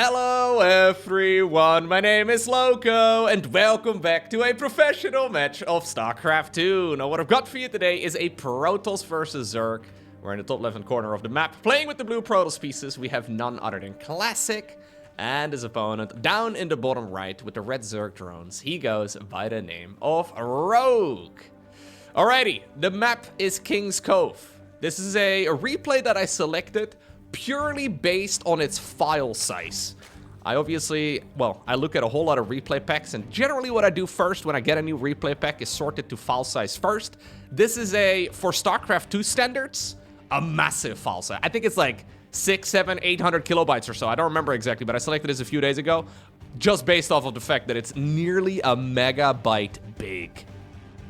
Hello everyone, my name is Loco, and welcome back to a professional match of StarCraft 2. Now what I've got for you today is a Protoss versus Zerg. We're in the top left-hand corner of the map. Playing with the blue Protoss pieces, we have none other than Classic. And his opponent, down in the bottom right with the red Zerg drones, he goes by the name of Rogue. Alrighty, the map is King's Cove. This is a replay that I selected purely based on its file size. I look at a whole lot of replay packs, and generally what I do first when I get a new replay pack is sort it to file size first. This is for StarCraft 2 standards, a massive file size. I think it's like 600, 700, 800 kilobytes or so. I don't remember exactly, but I selected this a few days ago, just based off of the fact that it's nearly a megabyte big.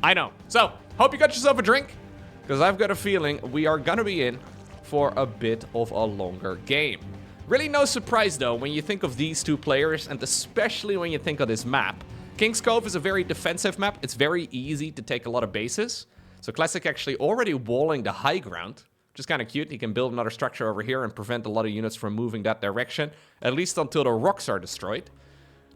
I know. So, hope you got yourself a drink, because I've got a feeling we are gonna be in for a bit of a longer game. Really no surprise though when you think of these two players, and especially when you think of this map. King's Cove is a very defensive map. It's very easy to take a lot of bases. So Classic actually already walling the high ground, which is kind of cute. He can build another structure over here and prevent a lot of units from moving that direction, at least until the rocks are destroyed.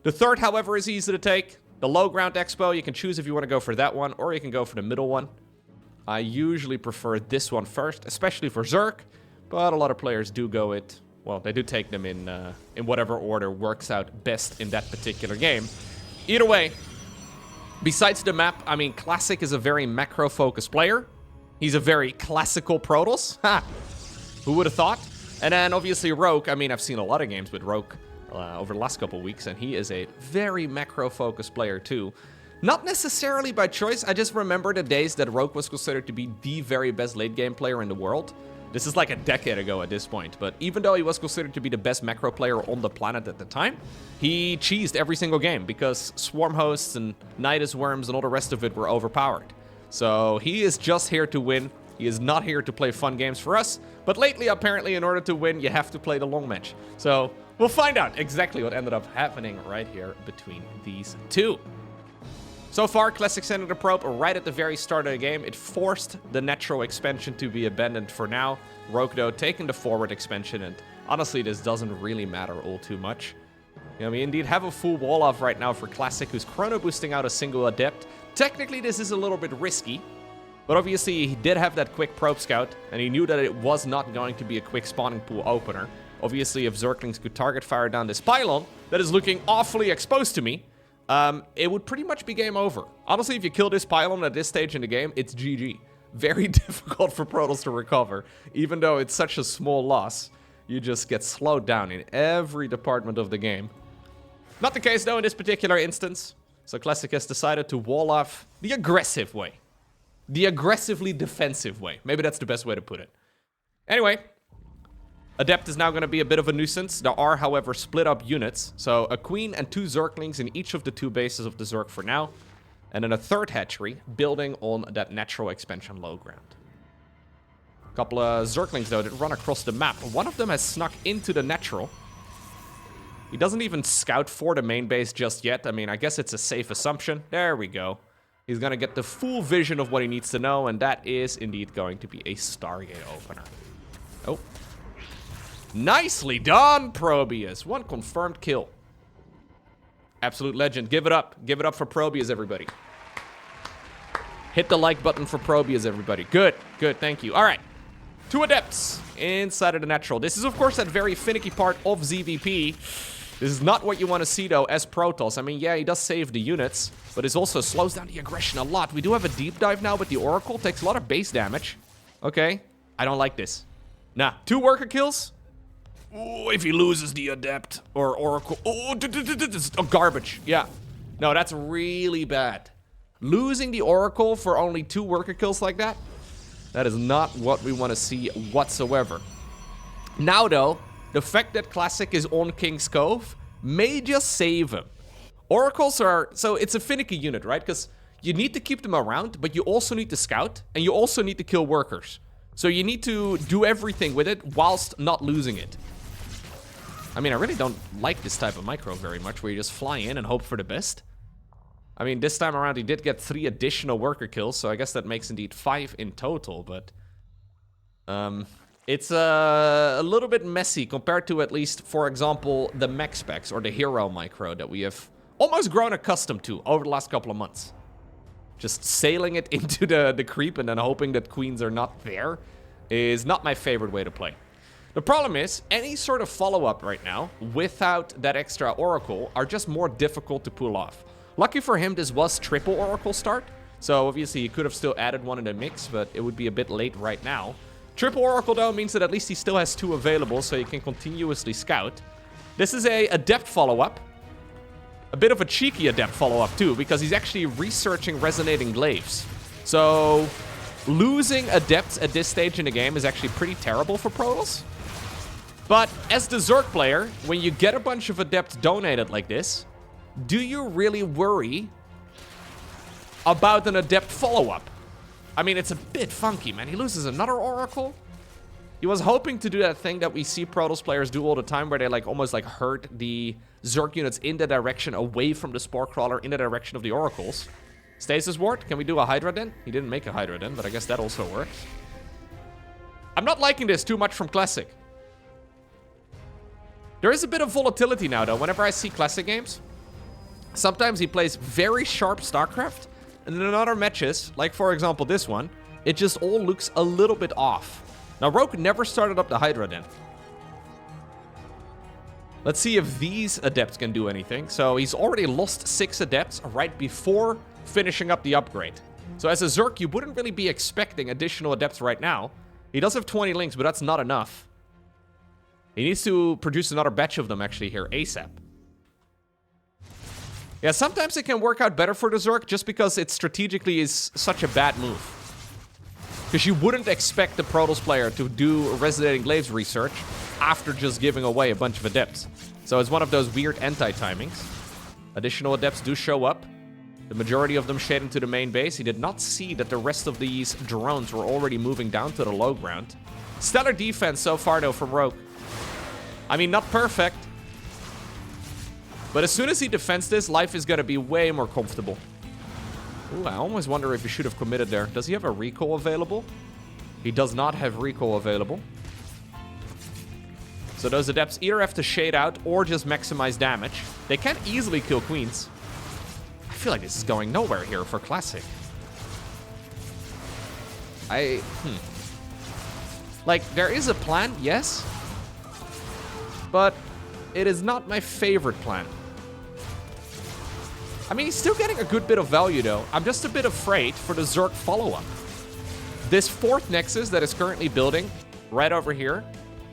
The third, however, is easy to take. The low ground expo, you can choose if you want to go for that one, or you can go for the middle one. I usually prefer this one first, especially for Zerg, but a lot of players do go it. Well, they do take them in whatever order works out best in that particular game. Either way, besides the map, I mean, Classic is a very macro-focused player. He's a very classical Protoss. Ha! Who would have thought? And then, obviously, Rogue. I mean, I've seen a lot of games with Rogue over the last couple weeks, and he is a very macro-focused player, too. Not necessarily by choice. I just remember the days that Rogue was considered to be the very best late-game player in the world. This is like a decade ago at this point, but even though he was considered to be the best macro player on the planet at the time, he cheesed every single game because Swarm Hosts and Nidus Worms and all the rest of it were overpowered. So he is just here to win. He is not here to play fun games for us, but lately, apparently, in order to win, you have to play the long match. So we'll find out exactly what ended up happening right here between these two. So far, Classic sent a probe right at the very start of the game. It forced the natural expansion to be abandoned for now. Rogue, though, taking the forward expansion, and honestly, this doesn't really matter all too much. You know, we indeed have a full wall off right now for Classic, who's chrono boosting out a single adept. Technically, this is a little bit risky, but obviously, he did have that quick probe scout, and he knew that it was not going to be a quick spawning pool opener. Obviously, if Zerglings could target fire down this pylon that is looking awfully exposed to me, it would pretty much be game over. Honestly, if you kill this pylon at this stage in the game, it's GG. Very difficult for Protoss to recover. Even though it's such a small loss, you just get slowed down in every department of the game. Not the case, though, in this particular instance. So Classic has decided to wall off the aggressive way. The aggressively defensive way. Maybe that's the best way to put it. Anyway, Adept is now going to be a bit of a nuisance. There are, however, split up units. So a Queen and 2 Zerglings in each of the 2 bases of the Zerg for now. And then a 3rd hatchery building on that natural expansion low ground. A couple of Zerglings, though, that run across the map. One of them has snuck into the natural. He doesn't even scout for the main base just yet. I mean, I guess it's a safe assumption. There we go. He's going to get the full vision of what he needs to know, and that is indeed going to be a Stargate opener. Oh. Nicely done, Probius. 1 confirmed kill. Absolute legend. Give it up. Give it up for Probius, everybody. Hit the like button for Probius, everybody. Good. Good. Thank you. All right. 2 Adepts inside of the natural. This is, of course, that very finicky part of ZVP. This is not what you want to see, though, as Protoss. I mean, yeah, he does save the units, but it also slows down the aggression a lot. We do have a deep dive now, but the Oracle takes a lot of base damage. Okay. I don't like this. Nah. 2 worker kills. Oh, if he loses the Adept or Oracle. Oh, garbage. Yeah. No, that's really bad. Losing the Oracle for only 2 worker kills like that, that is not what we want to see whatsoever. Now, though, the fact that Classic is on King's Cove may just save him. Oracles are... So it's a finicky unit, right? Because you need to keep them around, but you also need to scout, and you also need to kill workers. So you need to do everything with it whilst not losing it. I mean, I really don't like this type of micro very much, where you just fly in and hope for the best. I mean, this time around, he did get 3 additional worker kills, so I guess that makes indeed 5 in total, but... It's a little bit messy compared to, at least, for example, the mech specs or the hero micro that we have almost grown accustomed to over the last couple of months. Just sailing it into the creep and then hoping that queens are not there is not my favorite way to play. The problem is, any sort of follow-up right now, without that extra Oracle, are just more difficult to pull off. Lucky for him, this was triple Oracle start, so obviously he could have still added one in the mix, but it would be a bit late right now. Triple Oracle, though, means that at least he still has 2 available, so he can continuously scout. This is a Adept follow-up. A bit of a cheeky Adept follow-up, too, because he's actually researching Resonating Glaives. So, losing Adepts at this stage in the game is actually pretty terrible for Protoss. But as the Zerg player, when you get a bunch of Adepts donated like this, do you really worry about an Adept follow-up? I mean, it's a bit funky, man. He loses another Oracle. He was hoping to do that thing that we see Protoss players do all the time, where they like almost like herd the Zerg units in the direction away from the Spore Crawler, in the direction of the Oracles. Stasis Ward, can we do a Hydra Den? He didn't make a Hydra Den, but I guess that also works. I'm not liking this too much from Classic. There is a bit of volatility now, though, whenever I see Classic games. Sometimes he plays very sharp StarCraft, and in other matches, like for example this one, it just all looks a little bit off. Now, Rogue never started up the Hydra Den. Let's see if these Adepts can do anything. So he's already lost 6 Adepts right before finishing up the upgrade. So as a Zerg, you wouldn't really be expecting additional Adepts right now. He does have 20 links, but that's not enough. He needs to produce another batch of them actually here ASAP. Yeah, sometimes it can work out better for the Zerg just because it strategically is such a bad move. Because you wouldn't expect the Protoss player to do Resonating Glaives research after just giving away a bunch of Adepts. So it's one of those weird anti-timings. Additional Adepts do show up. The majority of them shade into the main base. He did not see that the rest of these drones were already moving down to the low ground. Stellar defense so far, though, from Rogue. I mean, not perfect. But as soon as he defends this, life is going to be way more comfortable. Ooh, I almost wonder if he should have committed there. Does he have a recall available? He does not have recall available. So those Adepts either have to shade out or just maximize damage. They can easily kill queens. I feel like this is going nowhere here for Classic. Like, there is a plan, yes. But it is not my favorite plan. I mean, he's still getting a good bit of value, though. I'm just a bit afraid for the Zerg follow-up. This 4th Nexus that is currently building right over here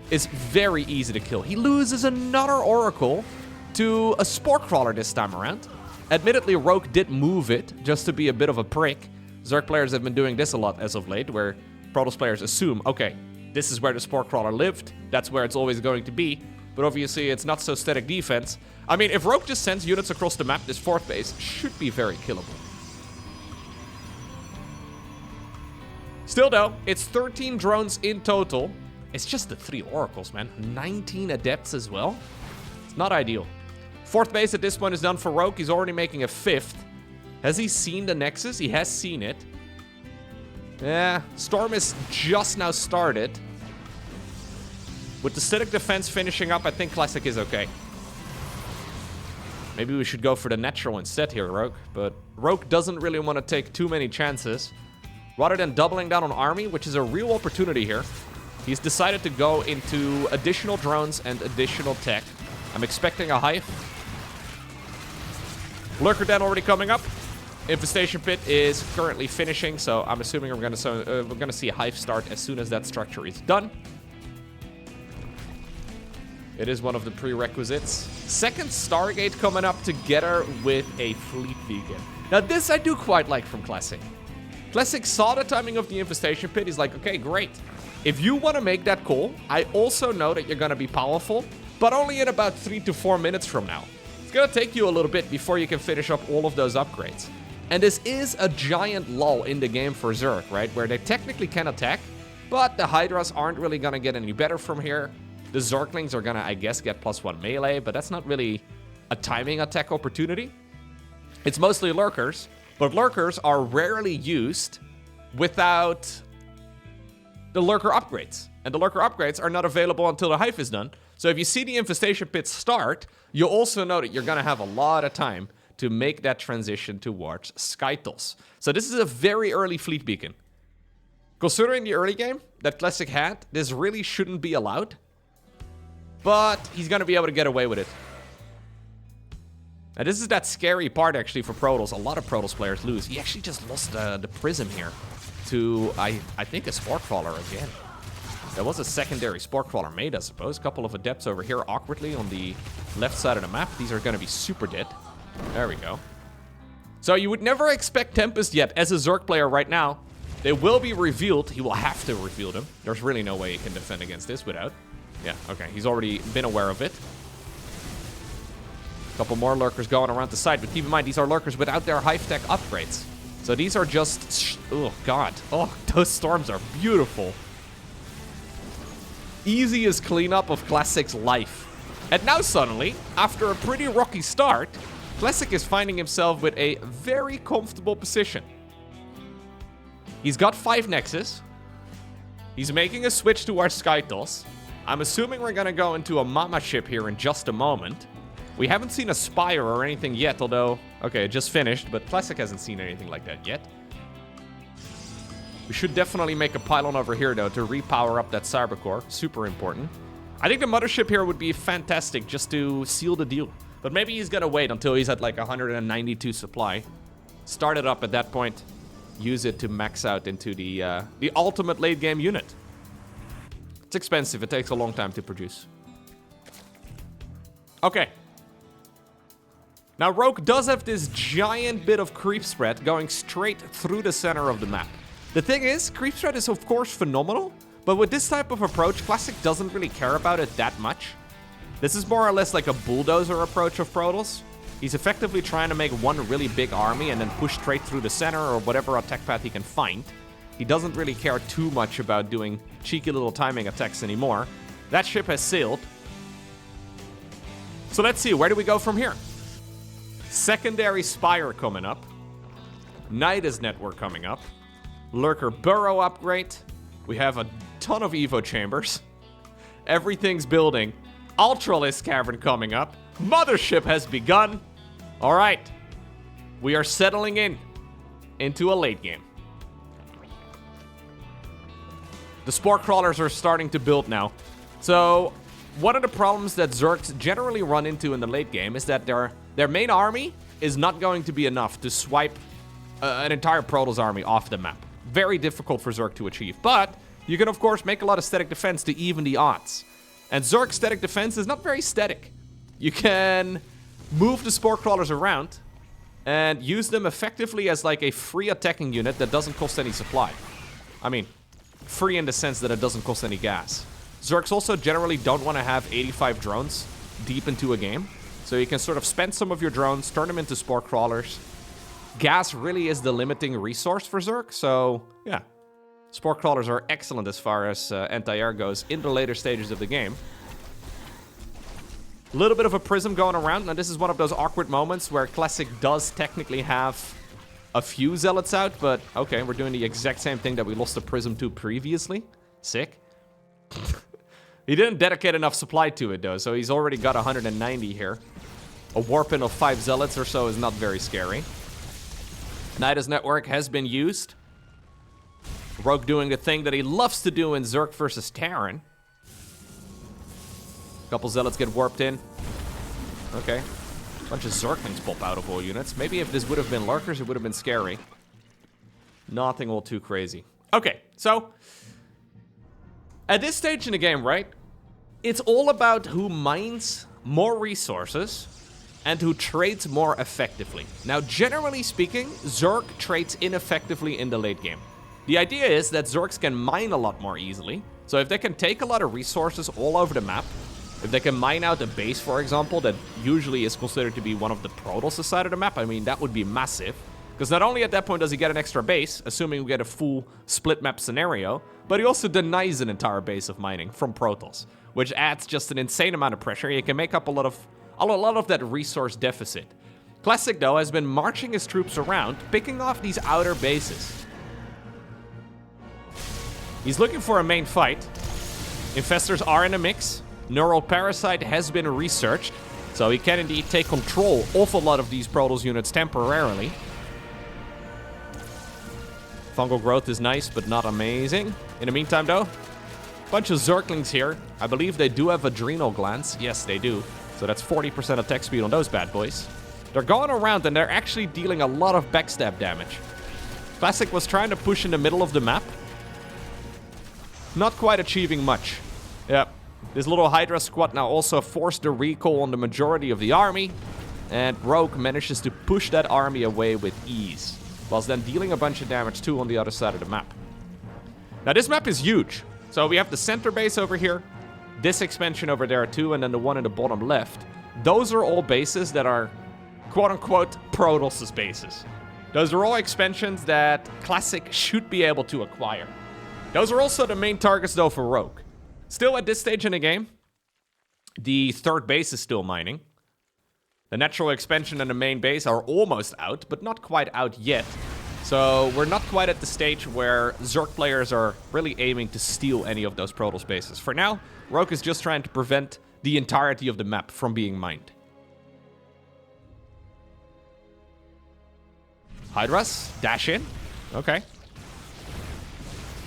is very easy to kill. He loses another Oracle to a Spore Crawler this time around. Admittedly, Rogue did move it just to be a bit of a prick. Zerg players have been doing this a lot as of late, where Protoss players assume, okay, this is where the Spore Crawler lived. That's where it's always going to be. But obviously, it's not so static defense. I mean, if Rogue just sends units across the map, this 4th base should be very killable. Still, though, it's 13 drones in total. It's just the 3 Oracles, man. 19 Adepts as well. It's not ideal. 4th base at this point is done for Rogue. He's already making a 5th. Has he seen the Nexus? He has seen it. Yeah, Storm is just now started. With the static defense finishing up, I think Classic is okay. Maybe we should go for the natural instead here, Rogue. But Rogue doesn't really want to take too many chances. Rather than doubling down on army, which is a real opportunity here, he's decided to go into additional drones and additional tech. I'm expecting a Hive. Lurker Den already coming up. Infestation Pit is currently finishing, so I'm assuming we're gonna see a Hive start as soon as that structure is done. It is one of the prerequisites. 2nd Stargate coming up together with a Fleet Beacon. Now this I do quite like from Classic. Classic saw the timing of the Infestation Pit. He's like, okay, great. If you want to make that call, I also know that you're going to be powerful, but only in about 3 to 4 minutes from now. It's going to take you a little bit before you can finish up all of those upgrades. And this is a giant lull in the game for Zerg, right? Where they technically can attack, but the Hydras aren't really going to get any better from here. The Zerglings are going to, I guess, get +1 melee, but that's not really a timing attack opportunity. It's mostly Lurkers, but Lurkers are rarely used without the Lurker upgrades. And the lurker upgrades are not available until the hive is done. So if you see the infestation pits start, you'll also know that you're going to have a lot of time to make that transition towards Skytles. So this is a very early fleet beacon. Considering the early game that Classic had, this really shouldn't be allowed. But he's going to be able to get away with it. And this is that scary part, actually, for Protoss. A lot of Protoss players lose. He actually just lost the Prism here to, I think, a Spore Crawler again. There was a secondary Spore Crawler made, I suppose. A couple of Adepts over here awkwardly on the left side of the map. These are going to be super dead. There we go. So you would never expect Tempest yet as a Zerg player right now. They will be revealed. He will have to reveal them. There's really no way he can defend against this without. Yeah, okay. He's already been aware of it. A couple more lurkers going around the side. But keep in mind, these are lurkers without their hive tech upgrades. So these are just... Oh, God. Oh, those storms are beautiful. Easiest cleanup of Classic's life. And now suddenly, after a pretty rocky start, Classic is finding himself with a very comfortable position. He's got 5 Nexus. He's making a switch towards Skytles. I'm assuming we're going to go into a Mama ship here in just a moment. We haven't seen a Spire or anything yet, although... Okay, it just finished, but Classic hasn't seen anything like that yet. We should definitely make a pylon over here, though, to repower up that Cybercore. Super important. I think the mothership here would be fantastic just to seal the deal. But maybe he's going to wait until he's at like 192 supply. Start it up at that point. Use it to max out into the ultimate late game unit. It's expensive. It takes a long time to produce. Okay. Now, Rogue does have this giant bit of creep spread going straight through the center of the map. The thing is, creep spread is of course phenomenal, but with this type of approach, Classic doesn't really care about it that much. This is more or less like a bulldozer approach of Protoss. He's effectively trying to make one really big army and then push straight through the center or whatever attack path he can find. He doesn't really care too much about doing cheeky little timing attacks anymore. That ship has sailed. So let's see, where do we go from here? Secondary Spire coming up. Nidus Network coming up. Lurker Burrow upgrade. We have a ton of Evo chambers. Everything's building. Ultralisk Cavern coming up. Mothership has begun. All right. We are settling into a late game. The Spore Crawlers are starting to build now. So, one of the problems that Zergs generally run into in the late game is that their main army is not going to be enough to swipe an entire Protoss army off the map. Very difficult for Zerg to achieve. But you can, of course, make a lot of static defense to even the odds. And Zerg's static defense is not very static. You can move the Spore Crawlers around and use them effectively as like a free attacking unit that doesn't cost any supply. I mean, free in the sense that it doesn't cost any gas. Zergs also generally don't want to have 85 drones deep into a game. So you can sort of spend some of your drones, turn them into Spore Crawlers. Gas really is the limiting resource for Zerg, so yeah. Spore Crawlers are excellent as far as anti-air goes in the later stages of the game. A little bit of a prism going around. Now this is one of those awkward moments where Classic does technically have a few zealots out, but okay, we're doing the exact same thing that we lost the prism to previously. Sick. He didn't dedicate enough supply to it though, so he's already got 190 here. A warp-in of 5 zealots or so is not very scary. Nidus Network has been used. Rogue doing the thing that he loves to do in Zerg versus Terran. Couple zealots get warped in. Okay. Bunch of Zerglings pop out of all units. Maybe if this would have been lurkers, it would have been scary. Nothing all too crazy. Okay, so at this stage in the game, right? It's all about who mines more resources and who trades more effectively. Now, generally speaking, Zerg trades ineffectively in the late game. The idea is that Zergs can mine a lot more easily. So if they can take a lot of resources all over the map, if they can mine out a base, for example, that usually is considered to be one of the Protoss side of the map, I mean, that would be massive. Because not only at that point does he get an extra base, assuming we get a full split map scenario, but he also denies an entire base of mining from Protoss, which adds just an insane amount of pressure. He can make up a lot of that resource deficit. Classic, though, has been marching his troops around, picking off these outer bases. He's looking for a main fight. Infestors are in the mix. Neural Parasite has been researched, so he can indeed take control of a lot of these Protoss units temporarily. Fungal Growth is nice, but not amazing. In the meantime, though, bunch of Zerglings here. I believe they do have Adrenal Glands. Yes, they do. So that's 40% attack speed on those bad boys. They're going around, and they're actually dealing a lot of backstab damage. Classic was trying to push in the middle of the map. Not quite achieving much. Yep. This little Hydra squad now also forced the recall on the majority of the army. And Rogue manages to push that army away with ease, whilst then dealing a bunch of damage too on the other side of the map. Now this map is huge. So we have the center base over here, this expansion over there too, and then the one in the bottom left. Those are all bases that are quote-unquote Protoss' bases. Those are all expansions that Classic should be able to acquire. Those are also the main targets though for Rogue. Still at this stage in the game, the third base is still mining. The natural expansion and the main base are almost out, but not quite out yet. So we're not quite at the stage where Zerg players are really aiming to steal any of those Protoss bases. For now, Rogue is just trying to prevent the entirety of the map from being mined. Hydras, dash in. Okay.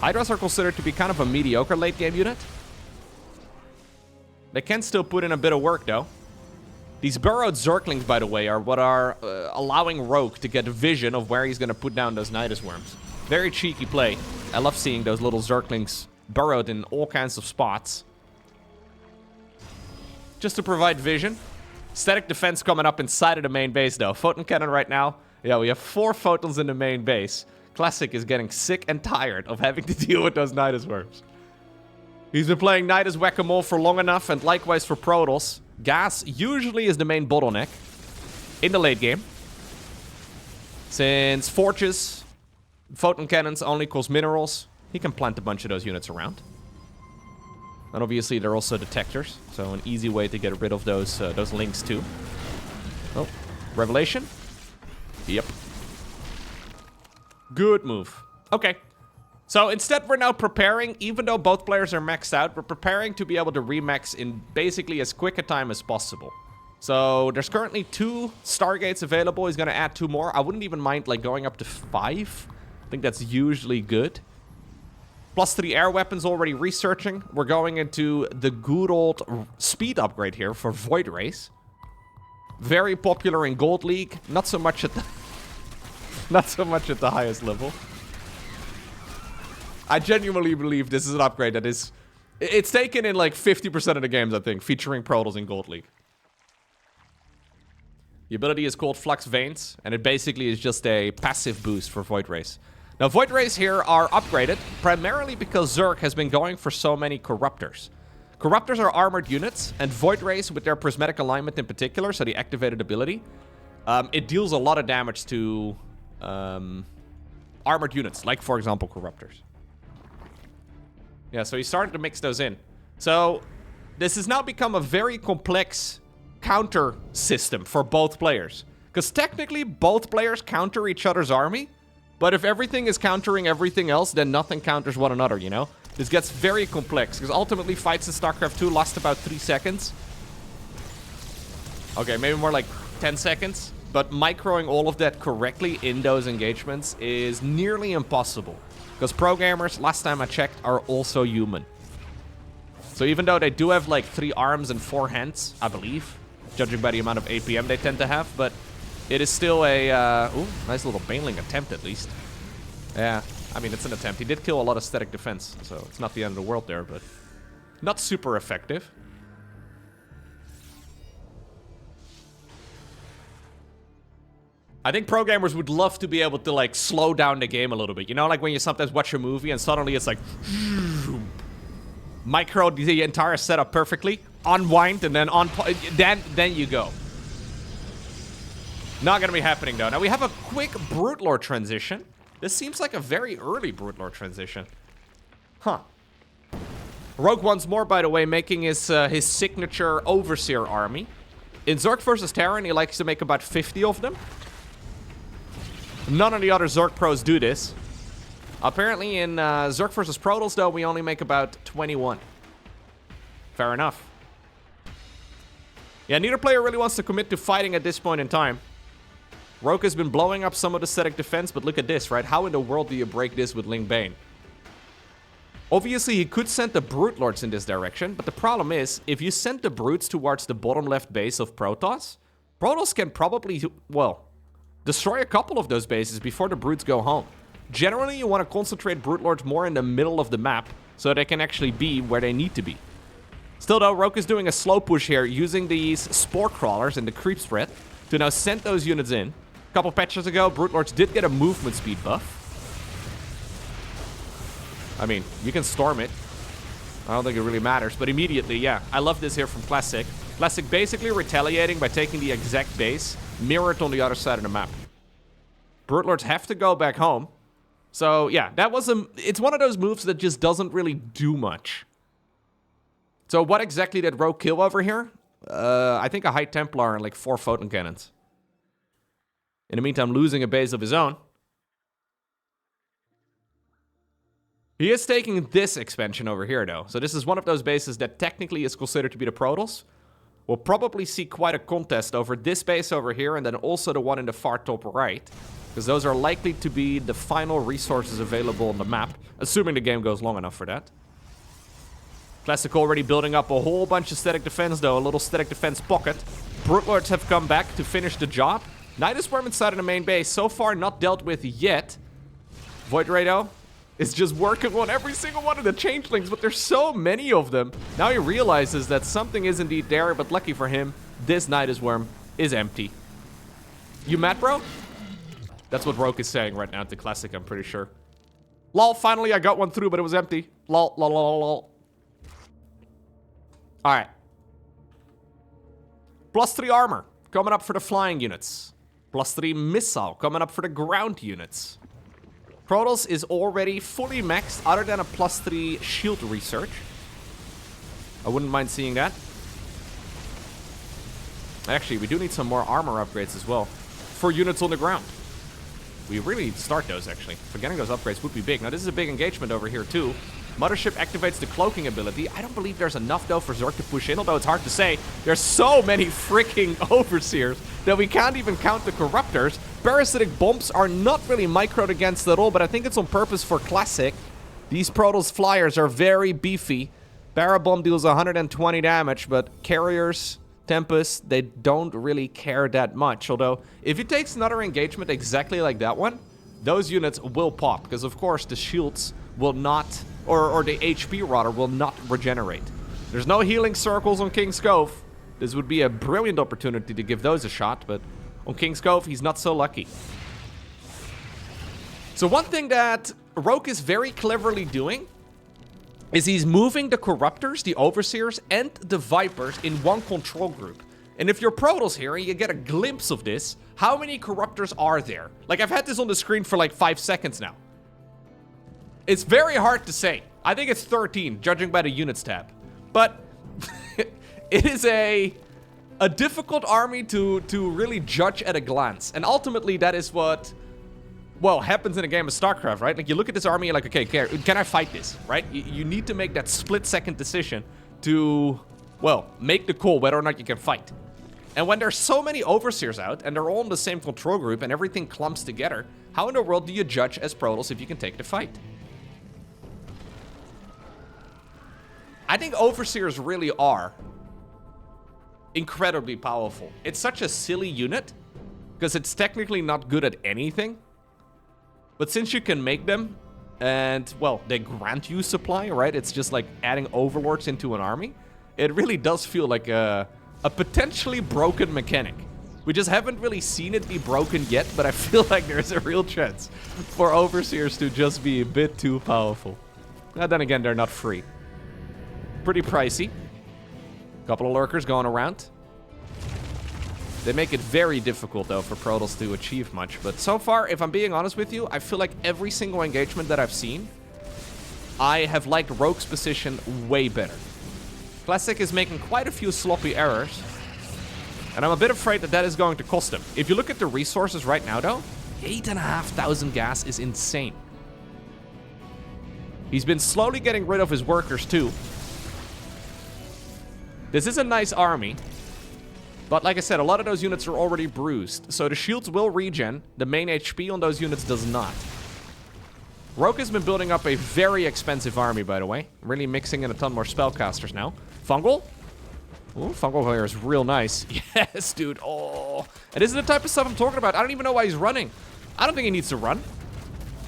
Hydras are considered to be kind of a mediocre late game unit. They can still put in a bit of work though. These burrowed Zerglings, by the way, are what are allowing Rogue to get a vision of where he's going to put down those Nidus Worms. Very cheeky play. I love seeing those little Zerglings burrowed in all kinds of spots. Just to provide vision. Static defense coming up inside of the main base, though. Photon cannon right now. Yeah, we have 4 photons in the main base. Classic is getting sick and tired of having to deal with those Nidus Worms. He's been playing Nidus Whack-A-Mole for long enough, and likewise for Protoss. Gas usually is the main bottleneck in the late game. Since Forges, Photon Cannons only cause minerals, he can plant a bunch of those units around. And obviously they're also detectors, so an easy way to get rid of those links too. Oh, Revelation? Yep. Good move. Okay. So instead we're now preparing, even though both players are maxed out, we're preparing to be able to remax in basically as quick a time as possible. So there's currently 2 Stargates available. He's going to add 2 more. I wouldn't even mind like going up to 5. I think that's usually good. Plus 3 air weapons already researching. We're going into the good old speed upgrade here for Void Race. Very popular in Gold League. Not so much at the highest level. I genuinely believe this is an upgrade that is... It's taken in like 50% of the games, I think, featuring Protoss in Gold League. The ability is called Flux Veins, and it basically is just a passive boost for Void Race. Now, Void Race here are upgraded, primarily because Zerg has been going for so many Corruptors. Corruptors are armored units, and Void Race, with their prismatic alignment in particular, so the activated ability, it deals a lot of damage to armored units, like, for example, Corruptors. Yeah, so he started to mix those in. So this has now become a very complex counter system for both players. Because technically, both players counter each other's army. But if everything is countering everything else, then nothing counters one another, you know? This gets very complex. Because ultimately, fights in StarCraft 2 last about 3 seconds. Okay, maybe more like 10 seconds. But microing all of that correctly in those engagements is nearly impossible. Because pro-gamers, last time I checked, are also human. So even though they do have like 3 arms and 4 hands, I believe, judging by the amount of APM they tend to have, but it is still a, ooh, nice little Baneling attempt at least. Yeah, I mean, it's an attempt. He did kill a lot of static defense, so it's not the end of the world there, but not super effective. I think pro-gamers would love to be able to, like, slow down the game a little bit. You know, like when you sometimes watch a movie and suddenly it's like... micro the entire setup perfectly, unwind, and then then you go. Not gonna be happening, though. Now, we have a quick Brute Lord transition. This seems like a very early Brute Lord transition. Huh. Rogue once more, by the way, making his signature Overseer army. In Zerg vs. Terran, he likes to make about 50 of them. None of the other Zerg pros do this. Apparently in Zerg vs. Protoss, though, we only make about 21. Fair enough. Yeah, neither player really wants to commit to fighting at this point in time. Rogue has been blowing up some of the static defense, but look at this, right? How in the world do you break this with Ling Bane? Obviously, he could send the Brute Lords in this direction, but the problem is, if you send the Brutes towards the bottom left base of Protoss, Protoss can probably, well, destroy a couple of those bases before the Brutes go home. Generally, you want to concentrate Brute Lords more in the middle of the map, so they can actually be where they need to be. Still though, Rogue is doing a slow push here, using these Spore Crawlers and the Creep Spread to now send those units in. A couple patches ago, Brute Lords did get a movement speed buff. I mean, you can storm it. I don't think it really matters, but immediately, yeah. I love this here from Classic. Classic basically retaliating by taking the exact base, mirrored on the other side of the map. Brute Lords have to go back home. So, yeah, that was it's one of those moves that just doesn't really do much. So, what exactly did Rogue kill over here? I think a High Templar and like 4 Photon Cannons. In the meantime, losing a base of his own. He is taking this expansion over here, though. So this is one of those bases that technically is considered to be the Protoss. We'll probably see quite a contest over this base over here and then also the one in the far top right. Because those are likely to be the final resources available on the map. Assuming the game goes long enough for that. Classic already building up a whole bunch of static defense, though. A little static defense pocket. Brute Lords have come back to finish the job. Nidus Worm inside of the main base. So far not dealt with yet. Void Ray, though, is just working on every single one of the changelings, but there's so many of them. Now he realizes that something is indeed there, but lucky for him, this Nidus Worm is empty. You mad, bro? That's what Rogue is saying right now to Classic, I'm pretty sure. Lol, finally I got one through, but it was empty. Lol, lol, lol, lol. Alright. +3 armor coming up for the flying units. +3 missile coming up for the ground units. Protoss is already fully maxed, other than a +3 shield research. I wouldn't mind seeing that. Actually, we do need some more armor upgrades as well. For units on the ground. We really need to start those, actually. Forgetting those upgrades would be big. Now, this is a big engagement over here, too. Mothership activates the cloaking ability. I don't believe there's enough, though, for Zerg to push in, although it's hard to say. There's so many freaking Overseers that we can't even count the Corruptors. Parasitic bombs are not really microed against at all, but I think it's on purpose for Classic. These Protoss flyers are very beefy. Parabomb deals 120 damage, but carriers, Tempest, they don't really care that much. Although, if it takes another engagement exactly like that one, those units will pop. Because, of course, the shields will not, or the HP, rather, will not regenerate. There's no healing circles on King's Cove. This would be a brilliant opportunity to give those a shot, but on King's Cove, he's not so lucky. So one thing that Rogue is very cleverly doing is he's moving the Corruptors, the Overseers, and the Vipers in one control group. And if you're Protoss here and you get a glimpse of this, how many Corruptors are there? Like, I've had this on the screen for like 5 seconds now. It's very hard to say. I think it's 13, judging by the units tab. But it is a difficult army to really judge at a glance. And ultimately, that is what, well, happens in a game of StarCraft, right? Like, you look at this army, you're like, okay, can I fight this, right? You need to make that split-second decision to, well, make the call whether or not you can fight. And when there's so many Overseers out, and they're all in the same control group, and everything clumps together, how in the world do you judge as Protoss if you can take the fight? I think Overseers really are incredibly powerful. It's such a silly unit, because it's technically not good at anything. But since you can make them, and, well, they grant you supply, right? It's just like adding Overlords into an army. It really does feel like a potentially broken mechanic. We just haven't really seen it be broken yet, but I feel like there's a real chance for Overseers to just be a bit too powerful. Now, then again, they're not free. Pretty pricey. Couple of lurkers going around. They make it very difficult, though, for Protoss to achieve much. But so far, if I'm being honest with you, I feel like every single engagement that I've seen, I have liked Rogue's position way better. Classic is making quite a few sloppy errors. And I'm a bit afraid that that is going to cost him. If you look at the resources right now, though, 8,500 gas is insane. He's been slowly getting rid of his workers, too. This is a nice army. But like I said, a lot of those units are already bruised. So the shields will regen. The main HP on those units does not. Rogue has been building up a very expensive army, by the way. Really mixing in a ton more spellcasters now. Fungal? Ooh, Fungal here is real nice. Yes, dude. Oh. And this is the type of stuff I'm talking about. I don't even know why he's running. I don't think he needs to run.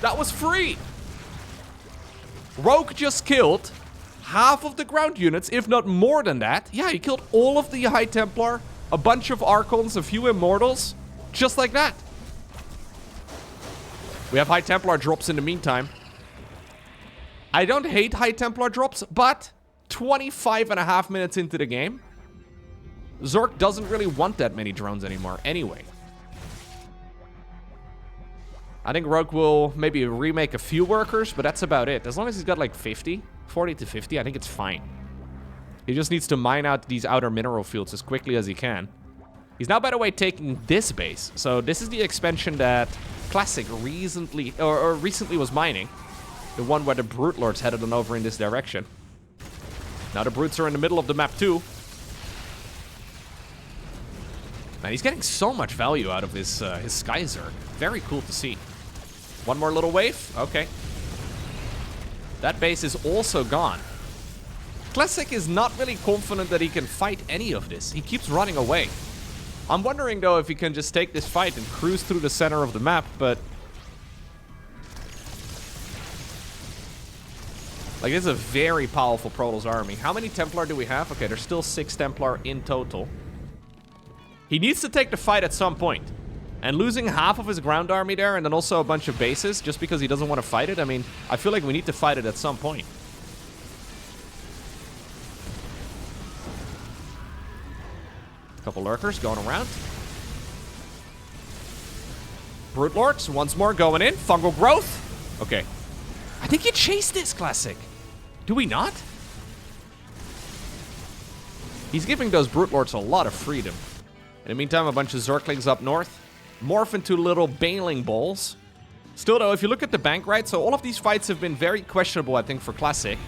That was free. Rogue just killed half of the ground units, if not more than that. Yeah, he killed all of the High Templar, a bunch of Archons, a few Immortals, just like that. We have High Templar drops in the meantime. I don't hate High Templar drops, but 25.5 minutes into the game, Zerg doesn't really want that many drones anymore anyway. I think Rogue will maybe remake a few workers, but that's about it. As long as he's got like 50, 40 to 50, I think it's fine. He just needs to mine out these outer mineral fields as quickly as he can. He's now, by the way, taking this base. So this is the expansion that Classic recently was mining. The one where the Brute Lords headed on over in this direction. Now the Brutes are in the middle of the map too. Man, he's getting so much value out of his Sky Zerg. Very cool to see. One more little wave. Okay. That base is also gone. Classic is not really confident that he can fight any of this. He keeps running away. I'm wondering, though, if he can just take this fight and cruise through the center of the map, but... like, this is a very powerful Protoss army. How many Templar do we have? Okay, there's still 6 Templar in total. He needs to take the fight at some point. And losing half of his ground army there and then also a bunch of bases just because he doesn't want to fight it, I mean, I feel like we need to fight it at some point. A couple lurkers going around. Brute Lords, once more going in. Fungal growth. Okay. I think you chased this, Classic. Do we not? He's giving those Brute Lords a lot of freedom. In the meantime, a bunch of Zerglings up north. Morph into little Baneling balls. Still, though, if you look at the bank, right? So all of these fights have been very questionable, I think, for Classic.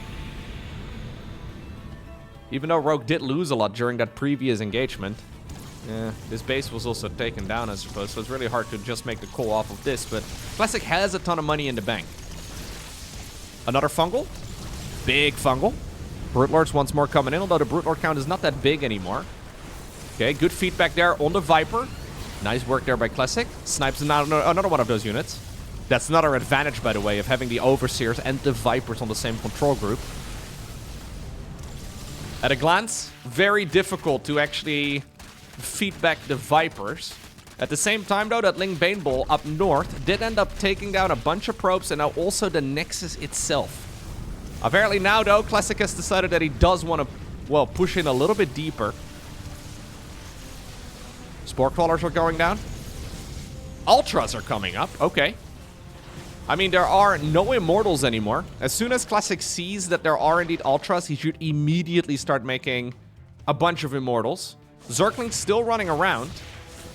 Even though Rogue did lose a lot during that previous engagement. Yeah, this base was also taken down, I suppose. So it's really hard to just make the call off of this. But Classic has a ton of money in the bank. Another Fungal. Big Fungal. Brute Lords once more coming in, although the Brute Lord count is not that big anymore. Okay, good feedback there on the Viper. Nice work there by Classic. Snipes another one of those units. That's another advantage, by the way, of having the Overseers and the Vipers on the same control group. At a glance, very difficult to actually feedback the Vipers. At the same time, though, that Ling Bane Ball up north did end up taking down a bunch of probes and now also the Nexus itself. Apparently now, though, Classic has decided that he does want to, well, push in a little bit deeper. Spore Crawlers are going down. Ultras are coming up. Okay. I mean, there are no Immortals anymore. As soon as Classic sees that there are indeed Ultras, he should immediately start making a bunch of Immortals. Zergling's still running around.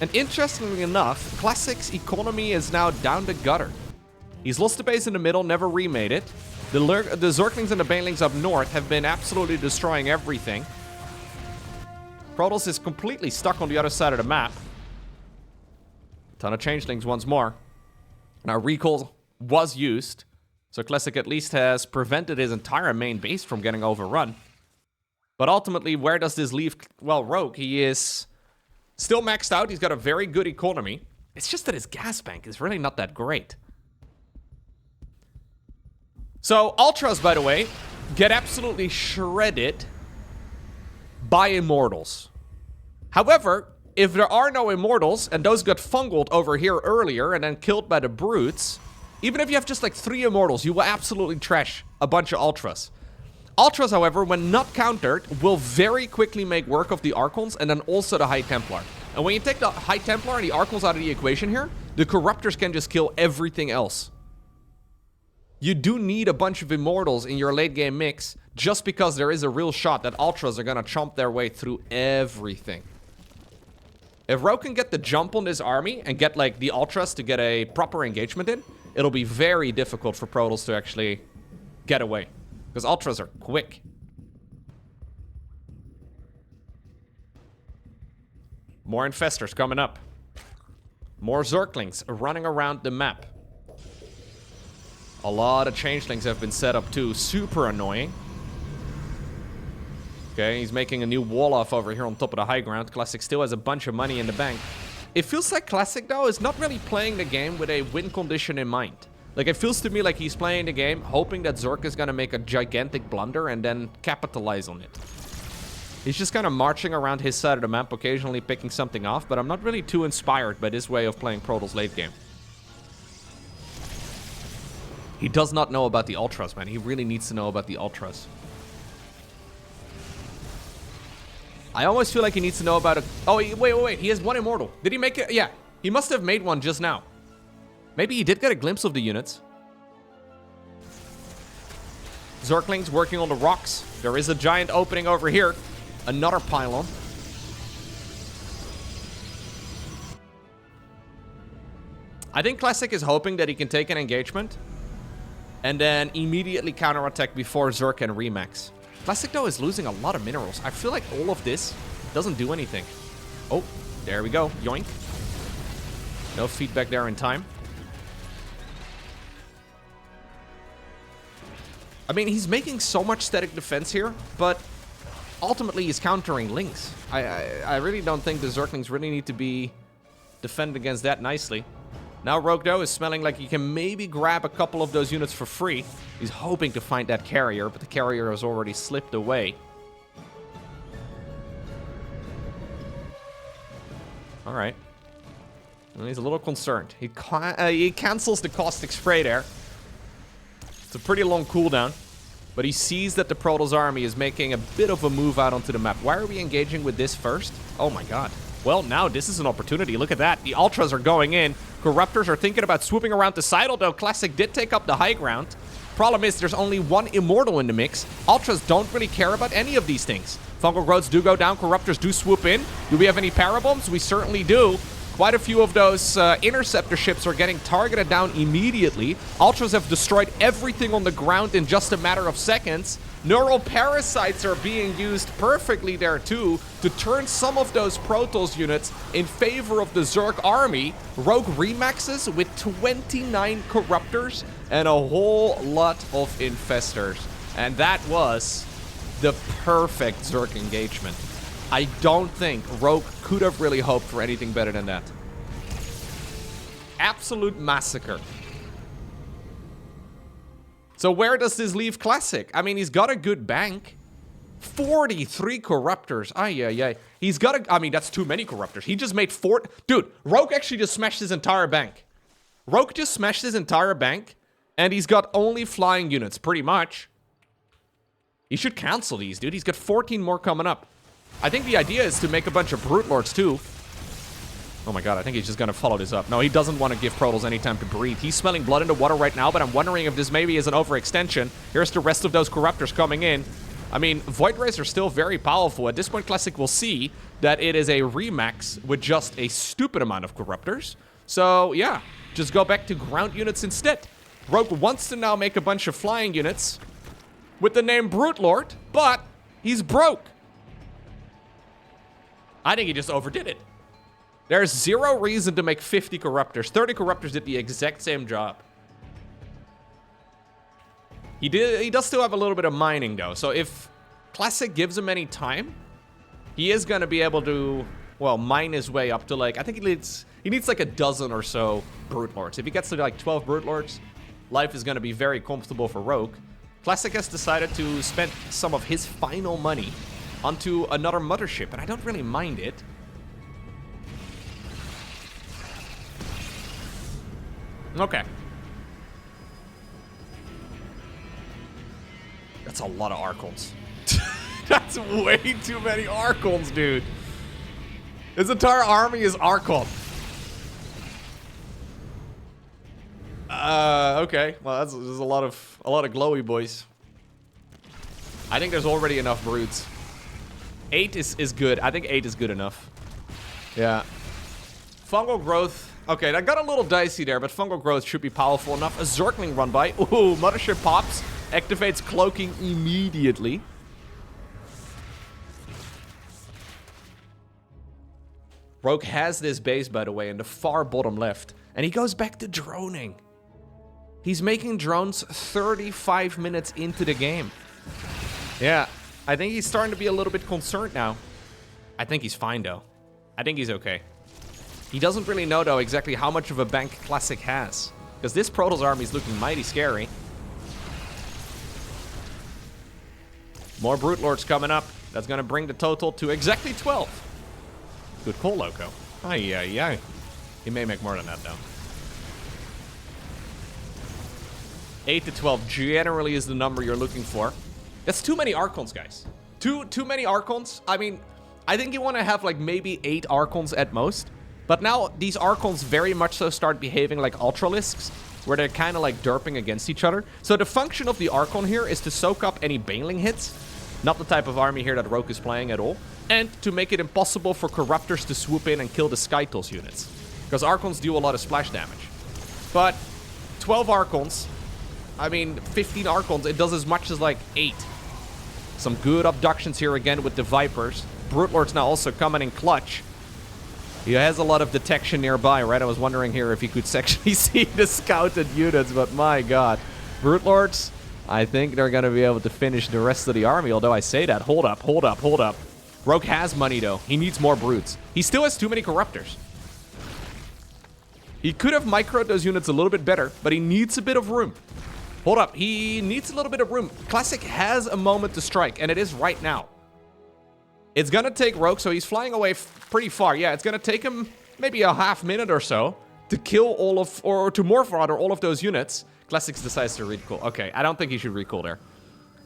And interestingly enough, Classic's economy is now down the gutter. He's lost the base in the middle, never remade it. The Zerglings and the Banelings up north have been absolutely destroying everything. Protoss is completely stuck on the other side of the map. Ton of changelings once more. Now recall was used, so Classic at least has prevented his entire main base from getting overrun. But ultimately, where does this leave, well, Rogue? He is still maxed out. He's got a very good economy. It's just that his gas bank is really not that great. So Ultras, by the way, get absolutely shredded by Immortals. However, if there are no Immortals, and those got fungled over here earlier and then killed by the Brutes, even if you have just like 3 Immortals, you will absolutely trash a bunch of Ultras. Ultras, however, when not countered, will very quickly make work of the Archons and then also the High Templar. And when you take the High Templar and the Archons out of the equation here, the Corruptors can just kill everything else. You do need a bunch of Immortals in your late game mix just because there is a real shot that Ultras are gonna chomp their way through everything. If Rogue can get the jump on this army and get like the Ultras to get a proper engagement in, it'll be very difficult for Protoss to actually get away. Because Ultras are quick. More infestors coming up. More Zerglings running around the map. A lot of changelings have been set up too. Super annoying. Okay, he's making a new wall off over here on top of the high ground. Classic still has a bunch of money in the bank. It feels like Classic, though, is not really playing the game with a win condition in mind. Like, it feels to me like he's playing the game hoping that Zerg is gonna make a gigantic blunder and then capitalize on it. He's just kind of marching around his side of the map, occasionally picking something off, but I'm not really too inspired by this way of playing Protoss late game. He does not know about the Ultras, man. He really needs to know about the Ultras. I always feel like he needs to know about it. Oh, wait. He has one Immortal. Did he make it? Yeah. He must have made one just now. Maybe he did get a glimpse of the units. Zerglings working on the rocks. There is a giant opening over here. Another pylon. I think Classic is hoping that he can take an engagement and then immediately counterattack before Zerg can remax. Classic, though, is losing a lot of minerals. I feel like all of this doesn't do anything. Oh, there we go. Yoink. No feedback there in time. I mean, he's making so much static defense here, but ultimately he's countering links. I really don't think the Zerglings really need to be defended against that nicely. Now Rogue, though, is smelling like he can maybe grab a couple of those units for free. He's hoping to find that carrier, but the carrier has already slipped away. All right. Well, he's a little concerned. He cancels the caustic spray there. It's a pretty long cooldown, but he sees that the Protoss army is making a bit of a move out onto the map. Why are we engaging with this first? Oh my god. Well, now this is an opportunity. Look at that. The Ultras are going in. Corruptors are thinking about swooping around the side, although Classic did take up the high ground. Problem is, there's only one Immortal in the mix. Ultras don't really care about any of these things. Fungal Growths do go down. Corruptors do swoop in. Do we have any Parabombs? We certainly do. Quite a few of those interceptor ships are getting targeted down immediately. Ultras have destroyed everything on the ground in just a matter of seconds. Neural Parasites are being used perfectly there too to turn some of those Protoss units in favor of the Zerg army. Rogue remaxes with 29 Corruptors and a whole lot of Infestors. And that was the perfect Zerg engagement. I don't think Rogue could have really hoped for anything better than that. Absolute massacre. So where does this leave Classic? I mean, he's got a good bank. 43 Corruptors. Ay. He's got a... I mean, that's too many Corruptors. He just made 4... Dude, Rogue actually just smashed his entire bank. Rogue just smashed his entire bank, and he's got only flying units, pretty much. He should cancel these, dude. He's got 14 more coming up. I think the idea is to make a bunch of Brute Lords, too. Oh my god, I think he's just gonna follow this up. No, he doesn't want to give Protoss any time to breathe. He's smelling blood in the water right now, but I'm wondering if this maybe is an overextension. Here's the rest of those Corruptors coming in. I mean, Void Rays are still very powerful. At this point, Classic will see that it is a remax with just a stupid amount of Corruptors. So, yeah, just go back to ground units instead. Rogue wants to now make a bunch of flying units with the name Brute Lord, but he's broke. I think he just overdid it. There's zero reason to make 50 Corruptors. 30 Corruptors did the exact same job. He does still have a little bit of mining, though. So if Classic gives him any time, he is going to be able to, well, mine his way up to, like, I think he needs like a dozen or so Brute Lords. If he gets to, like, 12 Brute Lords, life is going to be very comfortable for Rogue. Classic has decided to spend some of his final money onto another mothership, and I don't really mind it. Okay. That's a lot of Archons. That's way too many Archons, dude. His entire army is Archon. Okay. Well, there's a lot of glowy boys. I think there's already enough brutes. 8 is good. I think 8 is good enough. Yeah. Fungal Growth. Okay, that got a little dicey there, but Fungal Growth should be powerful enough. A Zergling run by. Ooh, Mothership pops. Activates Cloaking immediately. Rogue has this base, by the way, in the far bottom left. And he goes back to droning. He's making drones 35 minutes into the game. Yeah, I think he's starting to be a little bit concerned now. I think he's fine, though. I think he's okay. He doesn't really know, though, exactly how much of a bank Classic has. Because this Protoss army is looking mighty scary. More Brute Lords coming up. That's going to bring the total to exactly 12. Good call, Loco. Ay. He may make more than that, though. 8 to 12 generally is the number you're looking for. That's too many Archons, guys. Too many Archons. I mean, I think you want to have like maybe 8 Archons at most. But now these Archons very much so start behaving like Ultralisks, where they're kind of like derping against each other. So the function of the Archon here is to soak up any Baneling hits. Not the type of army here that Rogue is playing at all. And to make it impossible for Corruptors to swoop in and kill the Skytools units. Because Archons do a lot of splash damage. But 12 Archons, I mean 15 Archons, it does as much as like 8. Some good abductions here again with the Vipers. Brute Lord's now also coming in clutch. He has a lot of detection nearby, right? I was wondering here if he could actually see the scouted units, but my god. Brute Lords, I think they're going to be able to finish the rest of the army, although I say that. Hold up. Rogue has money, though. He needs more Brutes. He still has too many Corruptors. He could have microed those units a little bit better, but he needs a bit of room. Hold up. He needs a little bit of room. Classic has a moment to strike, and it is right now. It's going to take Rogue, so he's flying away pretty far. Yeah, it's going to take him maybe a half minute or so to kill all of, or to morph rather, all of those units. Classics decides to recall. Okay, I don't think he should recall there.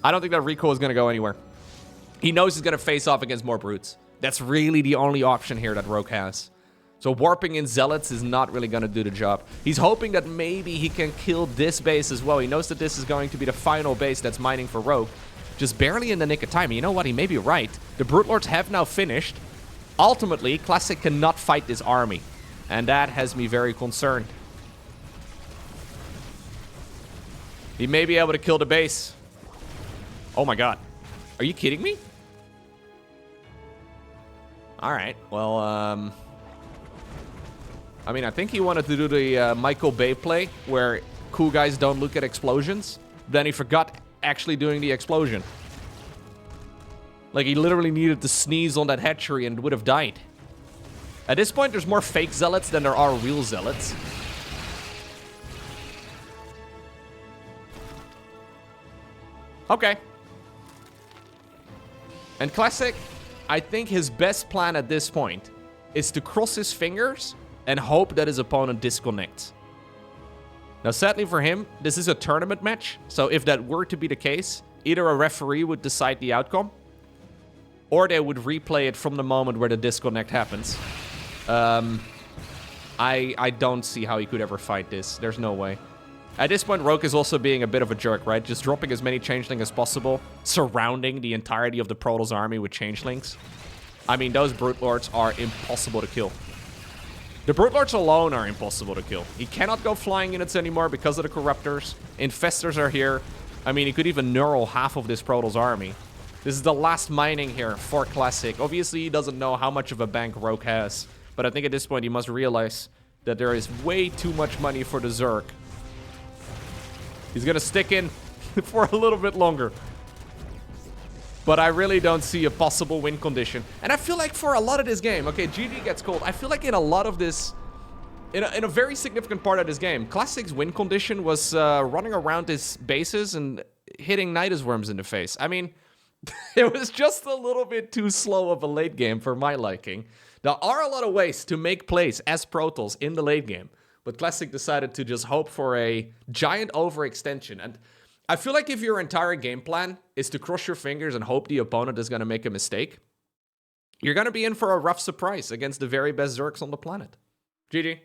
I don't think that recall is going to go anywhere. He knows he's going to face off against more Brutes. That's really the only option here that Rogue has. So warping in Zealots is not really going to do the job. He's hoping that maybe he can kill this base as well. He knows that this is going to be the final base that's mining for Rogue. Just barely in the nick of time. You know what? He may be right. The Brute Lords have now finished. Ultimately, Classic cannot fight this army. And that has me very concerned. He may be able to kill the base. Oh my god. Are you kidding me? Alright, well, I mean, I think he wanted to do the Michael Bay play, where cool guys don't look at explosions. Then he forgot actually doing the explosion. Like, he literally needed to sneeze on that hatchery and would have died. At this point, there's more fake Zealots than there are real Zealots. Okay. And Classic, I think his best plan at this point is to cross his fingers and hope that his opponent disconnects. Now, sadly for him, this is a tournament match, so if that were to be the case, either a referee would decide the outcome, or they would replay it from the moment where the disconnect happens. I don't see how he could ever fight this. There's no way. At this point, Rogue is also being a bit of a jerk, right? Just dropping as many changelings as possible, surrounding the entirety of the Protoss army with changelings. I mean, those Brute Lords are impossible to kill. The Brute Lords alone are impossible to kill. He cannot go flying units anymore because of the Corruptors. Infestors are here. I mean, he could even neural half of this Protoss army. This is the last mining here for Classic. Obviously, he doesn't know how much of a bank Rogue has. But I think at this point, he must realize that there is way too much money for the Zerg. He's going to stick in for a little bit longer. But I really don't see a possible win condition. And I feel like for a lot of this game, okay, GG gets cold. I feel like in a lot of this, in a very significant part of this game, Classic's win condition was running around his bases and hitting Nidus Worms in the face. I mean, it was just a little bit too slow of a late game for my liking. There are a lot of ways to make plays as Protoss in the late game. But Classic decided to just hope for a giant overextension. And I feel like if your entire game plan is to cross your fingers and hope the opponent is going to make a mistake, you're going to be in for a rough surprise against the very best Zergs on the planet. GG.